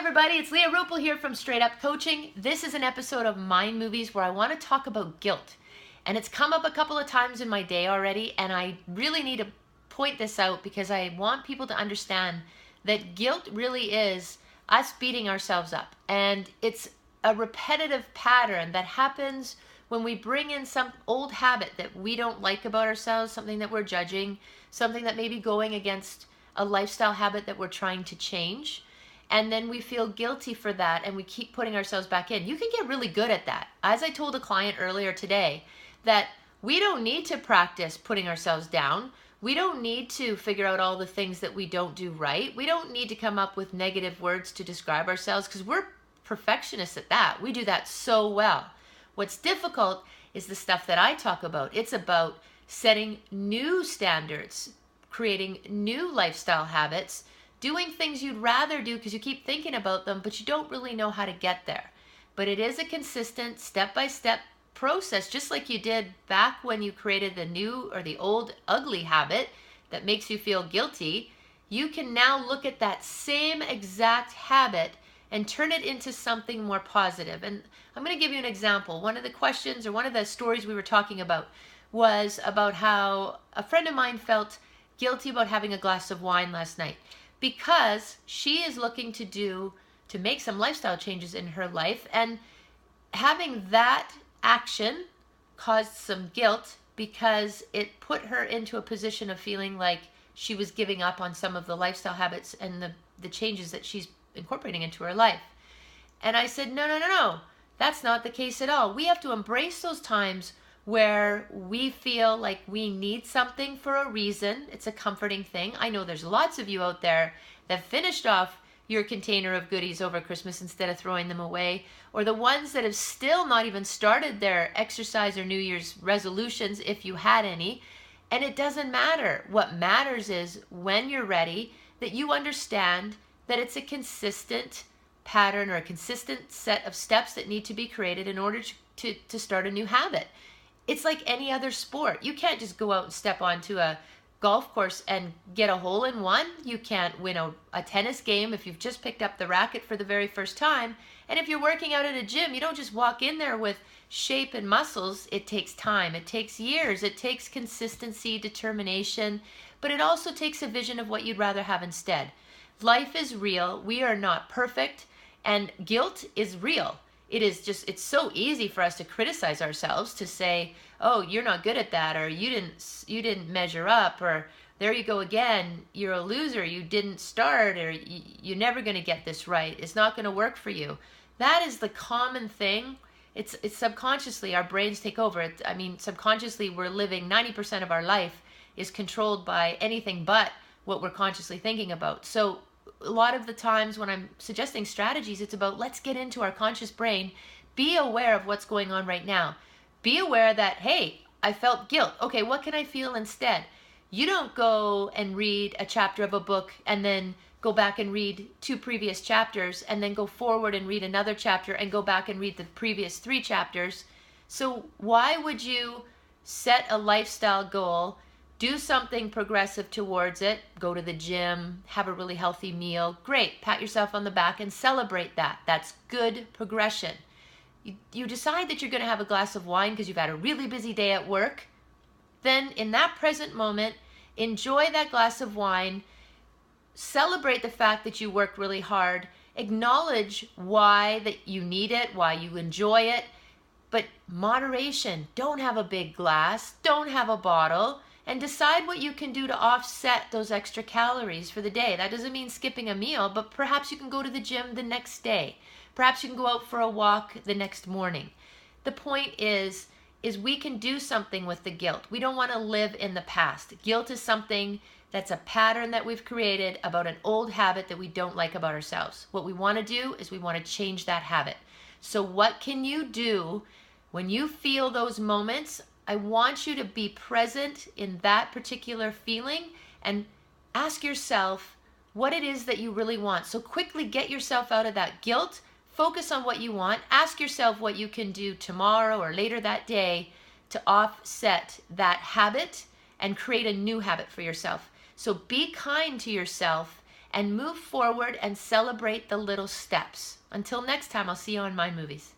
everybody, it's Leah Ruppel here from Straight Up Coaching. This is an episode of Mind Movies where I want to talk about guilt. And it's come up a couple of times in my day already, and I really need to point this out because I want people to understand that guilt really is us beating ourselves up. And it's a repetitive pattern that happens when we bring in some old habit that we don't like about ourselves, something that we're judging, something that may be going against a lifestyle habit that we're trying to change. And then we feel guilty for that and we keep putting ourselves back in. You can get really good at that. As I told a client earlier today, that we don't need to practice putting ourselves down. We don't need to figure out all the things that we don't do right. We don't need to come up with negative words to describe ourselves because we're perfectionists at that. We do that so well. What's difficult is the stuff that I talk about. It's about setting new standards, creating new lifestyle habits, doing things you'd rather do because you keep thinking about them, but you don't really know how to get there. But it is a consistent step-by-step process, just like you did back when you created the new or the old ugly habit that makes you feel guilty. You can now look at that same exact habit and turn it into something more positive. And I'm going to give you an example. One of the questions or one of the stories we were talking about was about how a friend of mine felt guilty about having a glass of wine last night, because she is looking to make some lifestyle changes in her life, and having that action caused some guilt because it put her into a position of feeling like she was giving up on some of the lifestyle habits and the changes that she's incorporating into her life. And I said, no, that's not the case at all. We have to embrace those times where we feel like we need something for a reason. It's a comforting thing. I know there's lots of you out there that finished off your container of goodies over Christmas instead of throwing them away, or the ones that have still not even started their exercise or New Year's resolutions, if you had any. And it doesn't matter. What matters is when you're ready, that you understand that it's a consistent pattern or a consistent set of steps that need to be created in order to start a new habit. It's like any other sport. You can't just go out and step onto a golf course and get a hole in one. You can't win a tennis game if you've just picked up the racket for the very first time. And if you're working out at a gym, you don't just walk in there with shape and muscles. It takes time. It takes years. It takes consistency, determination, but it also takes a vision of what you'd rather have instead. Life is real. We are not perfect, and guilt is real. It's so easy for us to criticize ourselves, to say, oh, you're not good at that, or you didn't measure up, or there you go again, you're a loser, you didn't start, or you're never going to get this right, it's not going to work for you. That is the common thing. It's subconsciously our brains take over. Subconsciously we're living 90% of our life is controlled by anything but what we're consciously thinking about. So a lot of the times when I'm suggesting strategies, it's about let's get into our conscious brain, be aware of what's going on right now. Be aware that, hey, I felt guilt. Okay, what can I feel instead? You don't go and read a chapter of a book and then go back and read 2 previous chapters and then go forward and read another chapter and go back and read the previous 3 chapters. So why would you set a lifestyle goal, do something progressive towards it, go to the gym, have a really healthy meal? Great, pat yourself on the back and celebrate that. That's good progression. You decide that you're going to have a glass of wine because you've had a really busy day at work. Then in that present moment, enjoy that glass of wine, celebrate the fact that you worked really hard, acknowledge why that you need it, why you enjoy it, but moderation. Don't have a big glass, don't have a bottle, and decide what you can do to offset those extra calories for the day. That doesn't mean skipping a meal, but perhaps you can go to the gym the next day. Perhaps you can go out for a walk the next morning. The point is we can do something with the guilt. We don't want to live in the past. Guilt is something that's a pattern that we've created about an old habit that we don't like about ourselves. What we want to do is we want to change that habit. So what can you do when you feel those moments? I want you to be present in that particular feeling and ask yourself what it is that you really want. So quickly get yourself out of that guilt. Focus on what you want. Ask yourself what you can do tomorrow or later that day to offset that habit and create a new habit for yourself. So be kind to yourself and move forward and celebrate the little steps. Until next time, I'll see you on Mind Movies.